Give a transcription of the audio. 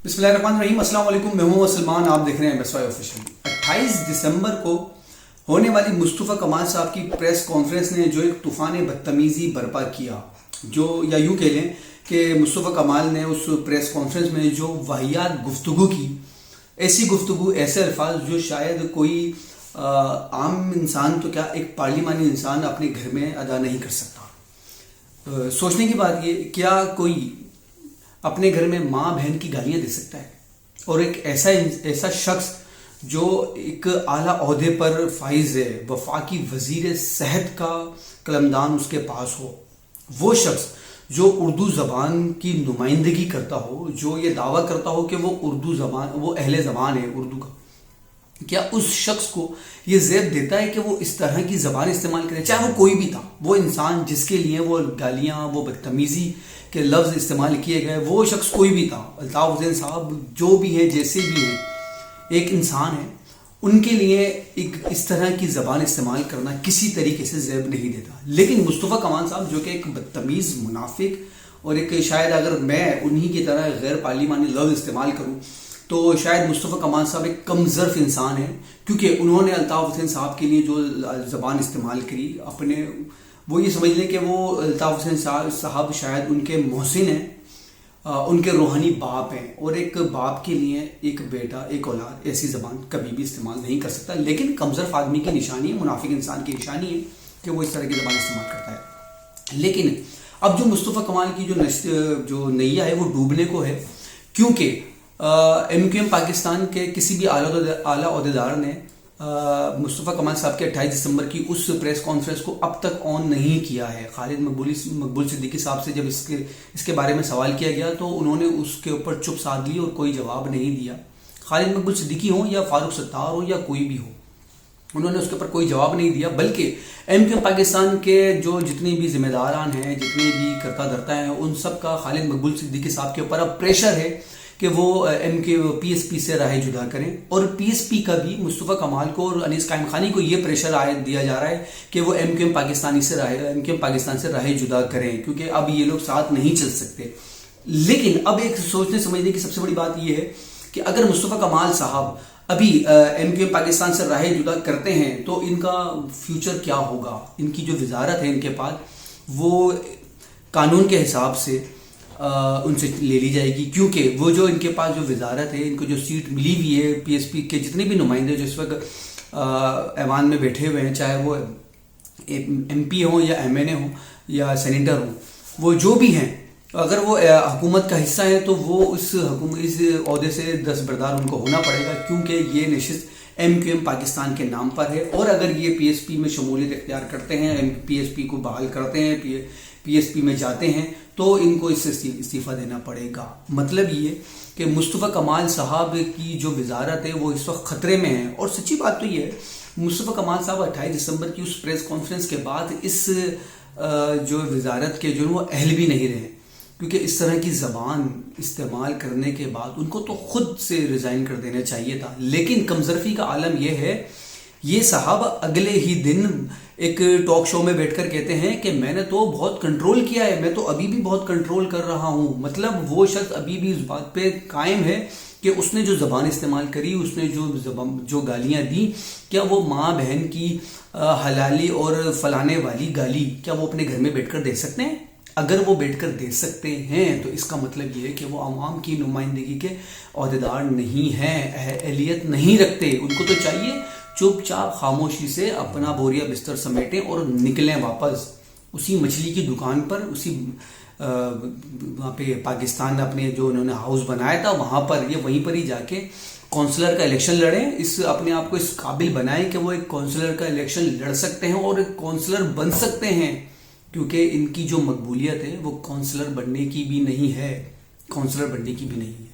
بسم اللہ الرحمن الرحیم۔ السلام علیکم، میں ہوں سلمان، آپ دیکھ رہے ہیں MSY آفیشیل۔ 28 دسمبر کو ہونے والی مصطفیٰ کمال صاحب کی پریس کانفرنس نے جو ایک طوفان بدتمیزی برپا کیا، یا یوں کہہ لیں کہ مصطفیٰ کمال نے اس پریس کانفرنس میں جو واہیات گفتگو کی، ایسی گفتگو، ایسے الفاظ جو شاید کوئی عام انسان تو کیا ایک پارلیمانی انسان اپنے گھر میں ادا نہیں کر سکتا۔ سوچنے کی بات یہ، کیا کوئی اپنے گھر میں ماں بہن کی گالیاں دے سکتا ہے؟ اور ایک ایسا شخص جو ایک اعلیٰ عہدے پر فائز ہے، وفاقی وزیر صحت کا قلمدان اس کے پاس ہو، وہ شخص جو اردو زبان کی نمائندگی کرتا ہو، جو یہ دعویٰ کرتا ہو کہ وہ وہ اہل زبان ہے اردو کا، کیا اس شخص کو یہ زیب دیتا ہے کہ وہ اس طرح کی زبان استعمال کرے؟ چاہے وہ کوئی بھی تھا، وہ انسان جس کے لیے وہ گالیاں، وہ بدتمیزی کے لفظ استعمال کیے گئے، وہ شخص کوئی بھی تھا، الطاف حسین صاحب جو بھی ہیں، جیسے بھی ہیں، ایک انسان ہے، ان کے لیے ایک اس طرح کی زبان استعمال کرنا کسی طریقے سے زیب نہیں دیتا۔ لیکن مصطفیٰ کمال صاحب جو کہ ایک بدتمیز منافق، اور ایک شاید اگر میں انہی کی طرح غیر پارلیمانی لفظ استعمال کروں تو شاید مصطفیٰ کمال صاحب ایک کم ظرف انسان ہیں، کیونکہ انہوں نے الطاف حسین صاحب کے لیے جو زبان استعمال کری، اپنے وہ یہ سمجھ لیں کہ وہ الطاف حسین صاحب شاید ان کے محسن ہیں، ان کے روحانی باپ ہیں، اور ایک باپ کے لیے ایک بیٹا، ایک اولاد ایسی زبان کبھی بھی استعمال نہیں کر سکتا۔ لیکن کم ظرف آدمی کی نشانی ہے، منافق انسان کی نشانی ہے کہ وہ اس طرح کی زبان استعمال کرتا ہے۔ لیکن اب جو مصطفیٰ کمال کی جو نیا ہے وہ ڈوبنے کو ہے، کیونکہ MQM پاکستان کے کسی بھی اعلیٰ عہدیدار نے مصطفیٰ کمال صاحب کے 28 دسمبر کی اس پریس کانفرنس کو اب تک آن نہیں کیا ہے۔ خالد مقبول صدیقی صاحب سے جب اس کے بارے میں سوال کیا گیا تو انہوں نے اس کے اوپر چپ سادھ لی اور کوئی جواب نہیں دیا۔ خالد مقبول صدیقی ہوں یا فاروق ستار ہو یا کوئی بھی ہو، انہوں نے اس کے اوپر کوئی جواب نہیں دیا، بلکہ MQM پاکستان کے جو جتنے بھی ذمہ داران ہیں، جتنے بھی کرتا دھرتا ہیں، ان سب کا خالد مقبول صدیقی صاحب کے اوپر اب پریشر ہے کہ وہ PSP سے راہ جدا کریں، اور PSP کا بھی مصطفیٰ کمال کو اور انیس قائم خانی کو یہ پریشر دیا جا رہا ہے کہ وہ MQM پاکستان سے راہ جدا کریں، کیونکہ اب یہ لوگ ساتھ نہیں چل سکتے۔ لیکن اب ایک سوچنے سمجھنے کی سب سے بڑی بات یہ ہے کہ اگر مصطفیٰ کمال صاحب ابھی MQM پاکستان سے راہ جدا کرتے ہیں تو ان کا فیوچر کیا ہوگا؟ ان کی جو وزارت ہے ان کے پاس، وہ قانون کے حساب سے ان سے لے لی جائے گی، کیونکہ وہ جو ان کے پاس جو وزارت ہے، ان کو جو سیٹ ملی ہوئی ہے، PSP کے جتنے بھی نمائندے جو اس وقت ایوان میں بیٹھے ہوئے ہیں، چاہے وہ MP ہوں یا MNA ہوں یا سینیٹر ہوں، وہ جو بھی ہیں، اگر وہ حکومت کا حصہ ہے تو وہ اس عہدے سے دستبردار ان کو ہونا پڑے گا، کیونکہ یہ نشست MQM پاکستان کے نام پر ہے، اور اگر یہ PSP میں شمولیت اختیار کرتے ہیں، PSP کو بحال کرتے ہیں، PSP میں جاتے ہیں، تو ان کو اس سے استعفیٰ دینا پڑے گا۔ مطلب یہ کہ مصطفیٰ کمال صاحب کی جو وزارت ہے وہ اس وقت خطرے میں ہے۔ اور سچی بات تو یہ ہے، مصطفیٰ کمال صاحب 28 دسمبر کی اس پریس کانفرنس کے بعد اس جو وزارت کے جو وہ اہل بھی نہیں رہے، کیونکہ اس طرح کی زبان استعمال کرنے کے بعد ان کو تو خود سے ریزائن کر دینا چاہیے تھا۔ لیکن کمزرفی کا عالم یہ ہے، یہ صاحب اگلے ہی دن ایک ٹاک شو میں بیٹھ کر کہتے ہیں کہ میں نے تو بہت کنٹرول کیا ہے، میں تو ابھی بھی بہت کنٹرول کر رہا ہوں۔ مطلب وہ شخص ابھی بھی اس بات پہ قائم ہے کہ اس نے جو زبان استعمال کری، اس نے جو گالیاں دی، کیا وہ ماں بہن کی حلالی اور فلانے والی گالی کیا وہ اپنے گھر میں بیٹھ کر دے سکتے ہیں؟ اگر وہ بیٹھ کر دے سکتے ہیں تو اس کا مطلب یہ ہے کہ وہ عوام کی نمائندگی کے عہدیدار نہیں ہیں، اہلیت نہیں رکھتے۔ ان کو تو چاہیے چپ چاپ خاموشی سے اپنا بوریا بستر سمیٹیں اور نکلیں واپس اسی مچھلی کی دکان پر، اسی وہاں پہ پاکستان اپنے جو انہوں نے ہاؤس بنایا تھا وہاں پر، یہ وہیں پر ہی جا کے کونسلر کا الیکشن لڑیں، اپنے آپ کو اس قابل بنائیں کہ وہ ایک کونسلر کا الیکشن لڑ سکتے ہیں اور ایک کونسلر بن سکتے ہیں، کیونکہ ان کی جو مقبولیت ہے وہ کونسلر بننے کی بھی نہیں ہے، کونسلر بننے کی بھی نہیں ہے۔